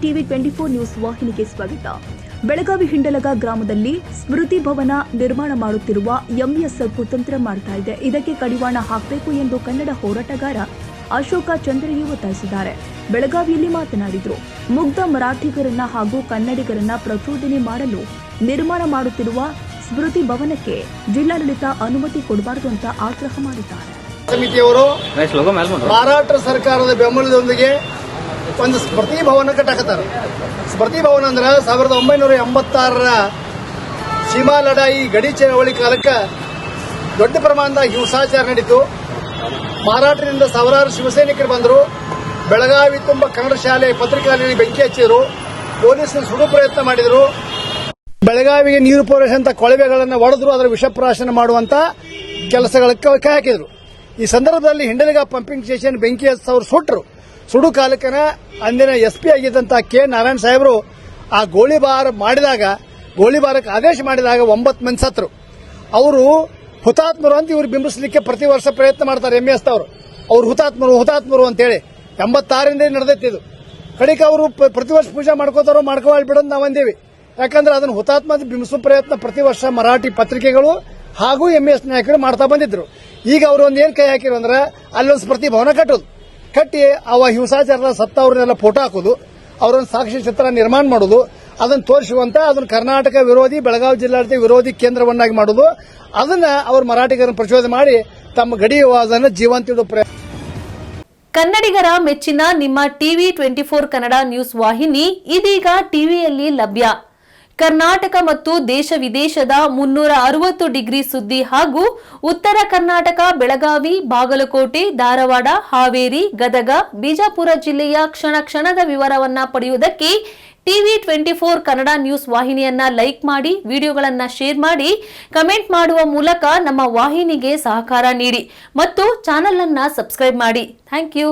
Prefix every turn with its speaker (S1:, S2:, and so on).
S1: TV 24 news ವಾಹಿನಿಗೆ ಸ್ವಾಗತ. ಬೆಳಗಾವಿ ಹಿಂಡಲಗ ಗ್ರಾಮದಲ್ಲಿ ಸ್ಮೃತಿ ಭವನ ನಿರ್ಮಾಣ ಮಾಡುತ್ತಿರುವ ಎಂಎಸ್ ಕುತಂತ್ರ ಮಾಡ್ತಾ ಇದೆ. ಇದಕ್ಕೆ ಕಡಿವಾಣ ಹಾಕಬೇಕು ಎಂದು ಕನ್ನಡ ಹೋರಾಟಗಾರ ಅಶೋಕ ಚಂದ್ರಗಿ ಒತ್ತಾಯಿಸಿದ್ದಾರೆ. ಬೆಳಗಾವಿಯಲ್ಲಿ ಮಾತನಾಡಿದರು. ಮುಗ್ಧ ಮರಾಠಿಗರನ್ನ ಹಾಗೂ ಕನ್ನಡಿಗರನ್ನ ಪ್ರಚೋದನೆ ಮಾಡಲು ನಿರ್ಮಾಣ ಮಾಡುತ್ತಿರುವ ಸ್ಮೃತಿ ಭವನಕ್ಕೆ ಜಿಲ್ಲಾಡಳಿತ ಅನುಮತಿ ಕೊಡಬಾರದು ಅಂತ ಆಗ್ರಹ ಮಾಡಿದ್ದಾರೆ.
S2: ಸಮಿತಿಯವರು ಮಹಾರಾಷ್ಟ್ರ ಸರ್ಕಾರದ ಬೆಂಬಲದೊಂದಿಗೆ ಒಂದು ಸ್ಮೃತಿ ಭವನ ಕಟ್ಟಾಕತ್ತಾರೆ. ಸ್ಮೃತಿ ಭವನ ಅಂದ್ರೆ 1986ರ ಸೀಮಾ ಲಡಾಯಿ ಗಡಿ ಚಳವಳಿ ಕಾಲಕ್ಕೆ ದೊಡ್ಡ ಪ್ರಮಾಣದ ಹಿಂಸಾಚಾರ ನಡೀತು. ಮಹಾರಾಷ್ಟ್ರದಿಂದ ಸಾವಿರಾರು ಶಿವಸೈನಿಕರು ಬಂದರು. ಬೆಳಗಾವಿ ತುಂಬ ಕನ್ನಡ ಶಾಲೆ ಪತ್ರಿಕಾಲಯದಲ್ಲಿ ಬೆಂಕಿ ಹಚ್ಚಿದ್ರು. ಪೊಲೀಸರು ಸುಡು ಪ್ರಯತ್ನ ಮಾಡಿದರು. ಬೆಳಗಾವಿಗೆ ನೀರು ಪೂರೈಸುವಂತ ಕೊಳವೆಗಳನ್ನು ಒಡೆದ್ರು. ಅದರ ವಿಷಪ್ರಾಶನ ಮಾಡುವಂತ ಕೆಲಸಗಳಿಗೆ ಕೈ ಹಾಕಿದ್ರು. ಈ ಸಂದರ್ಭದಲ್ಲಿ ಹಿಂಡಲಗ ಪಂಪಿಂಗ್ ಸ್ಟೇಷನ್ ಬೆಂಕಿ ಹಚ್ಚಿ ಸುಟ್ಟರು. ಸುಡು ಕಾಲಕ್ಕನ ಅಂದಿನ ಎಸ್ಪಿ ಆಗಿದ್ದಂತ ಕೆ ನಾರಾಯಣ ಸಾಹೇಬರು ಆ ಗೋಳಿಬಾರಕ್ಕೆ ಆದೇಶ ಮಾಡಿದಾಗ 9 ಮಂದಿ ಸತ್ರು. ಅವರು ಹುತಾತ್ಮರು ಅಂತ ಇವರು ಬಿಂಬಿಸಲಿಕ್ಕೆ ಪ್ರತಿ ವರ್ಷ ಪ್ರಯತ್ನ ಮಾಡ್ತಾರೆ. ಎಂಎಸ್ ಅವರು ಹುತಾತ್ಮರು ಅಂತೇಳಿ 86ರಿಂದ ನಡೆದೈತಿದ್ದು. ಕಡೆಗೆ ಅವರು ಪ್ರತಿ ವರ್ಷ ಪೂಜೆ ಮಾಡ್ಕೋತಾರೋ ಮಾಡ್ಕೋవాలి ಬಿಡೋದು ನಾವು ಅಂದೇವಿ. ಯಾಕಂದ್ರೆ ಅದನ್ನು ಹುತಾತ್ಮ ಬಿಂಬಿಸುವ ಪ್ರಯತ್ನ ಪ್ರತಿ ವರ್ಷ ಮರಾಠಿ ಪತ್ರಿಕೆಗಳು ಹಾಗೂ ಎಂಎಸ್ ನಾಯಕರು ಮಾಡ್ತಾ ಬಂದಿದ್ರು. ಈಗ ಅವರು ಏನ್ ಕೈ ಹಾಕಿರು ಅಂದ್ರೆ ಅಲ್ಲೊಂದು ಸ್ಮೃತಿ ಭವನ ಕಟ್ಟಿ ಅವ ಹಿಂಸಾಚಾರದ ಸತ್ತವ್ರನ್ನೆಲ್ಲ ಫೋಟೋ ಹಾಕೋದು, ಅವರೊಂದು ಸಾಕ್ಷಿ ಚಿತ್ರ ನಿರ್ಮಾಣ ಮಾಡೋದು, ಅದನ್ನು ತೋರಿಸುವಂತ ಅದನ್ನು ಕರ್ನಾಟಕ ವಿರೋಧಿ ಬೆಳಗಾವಿ ಜಿಲ್ಲಾಡಳಿತ ವಿರೋಧಿ ಕೇಂದ್ರವನ್ನಾಗಿ ಮಾಡೋದು. ಅದನ್ನ ಅವರು ಮರಾಠಿಗರನ್ನು ಪ್ರಚೋದನೆ ಮಾಡಿ ತಮ್ಮ ಗಡಿ ವಿವಾದವನ್ನು ಜೀವಂತ ಇಡುವ ಪ್ರಯತ್ನ.
S3: ಕನ್ನಡಿಗರ ಮೆಚ್ಚಿನ ನಿಮ್ಮ ಟಿವಿ 24 ಕನ್ನಡ ನ್ಯೂಸ್ ವಾಹಿನಿ ಇದೀಗ ಟಿವಿಯಲ್ಲಿ ಲಭ್ಯ. ಕರ್ನಾಟಕ ಮತ್ತು ದೇಶ ವಿದೇಶದ 360 ಡಿಗ್ರಿ ಸುದ್ದಿ ಹಾಗೂ ಉತ್ತರ ಕರ್ನಾಟಕ ಬೆಳಗಾವಿ, ಬಾಗಲಕೋಟೆ, ಧಾರವಾಡ, ಹಾವೇರಿ, ಗದಗ, ಬಿಜಾಪುರ ಜಿಲ್ಲೆಯ ಕ್ಷಣ ಕ್ಷಣದ ವಿವರವನ್ನ ಪಡೆಯುವುದಕ್ಕೆ ಟಿವಿ 24 ಕನ್ನಡ ನ್ಯೂಸ್ ವಾಹಿನಿಯನ್ನ ಲೈಕ್ ಮಾಡಿ, ವಿಡಿಯೋಗಳನ್ನ ಶೇರ್ ಮಾಡಿ, ಕಮೆಂಟ್ ಮಾಡುವ ಮೂಲಕ ನಮ್ಮ ವಾಹಿನಿಗೆ ಸಹಕಾರ ನೀಡಿ ಮತ್ತು ಚಾನೆಲ್ ಅನ್ನ ಸಬ್ಸ್ಕ್ರೈಬ್ ಮಾಡಿ. Thank you.